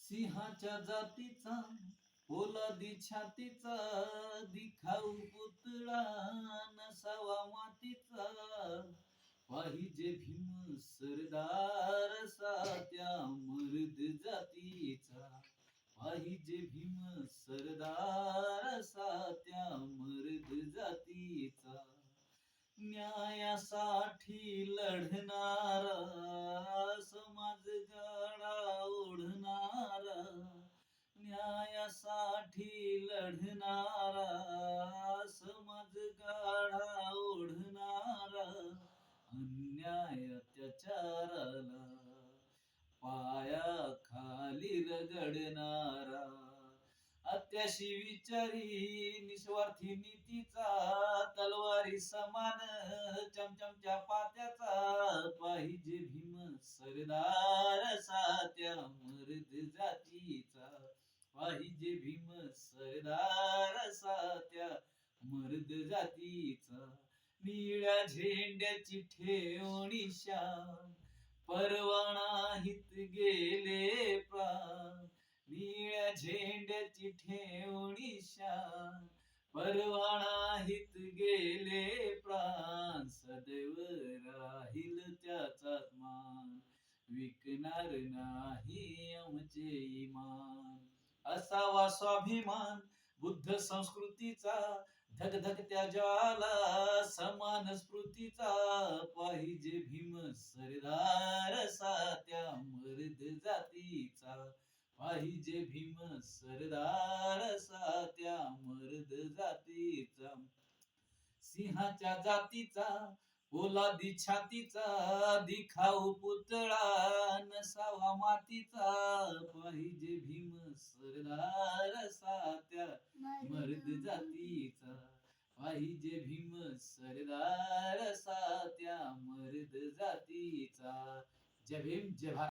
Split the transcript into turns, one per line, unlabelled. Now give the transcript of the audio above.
सिंहाच्या जातीचा पोलादी छातीचा दिखाऊ पुतळा नसावा मातीचा पाहिजे भीम सरदार असा त्या मर्द जातीचा पाहिजे भीम सरदार असा त्या मर्द जातीचा न्यायासाठी लढणारा समाज गाडा ओढणारा न्यायासाठी लढणारा समाज गाडा ओढणारा अन्याय अत्याचाराला पायाखाली रगडणारा अत्याशी विचारी निस्वार्थी नीतीचा तलवारी समान चमचमच्या पात्याचा पाहिजे भीम सरदार असा त्या मर्द जातीचा पाहिजे भीम सरदार असा त्या मर्द जातीचा निळ्या झेंड्याची ठेव निशाण परवानाहीत गेले प्राण निळ्या झेंड्याची ठेव निशाण परवानाहीत गेले प्राण सदैव राहील त्याचाच मान विकणार नाही आमचे इमान असावा स्वाभिमान बुद्ध संस्कृतीचा धगधगत्या ज्वाला समान स्फूर्तीचा पाहिजे भीम सरदार असा त्या मर्द जातीचा पाहिजे भीम सरदार असा त्या मर्द जातीचा सिंहाच्या जातीचा पोलादी छातीचा दिखाऊ पुतळा नसावा मातीचा पाहिजे भीम सरदार असा त्या मर्द जातीचा पाहिजे भीम सरदार असा त्या मर्द जातीचा जय भीम जय भारत.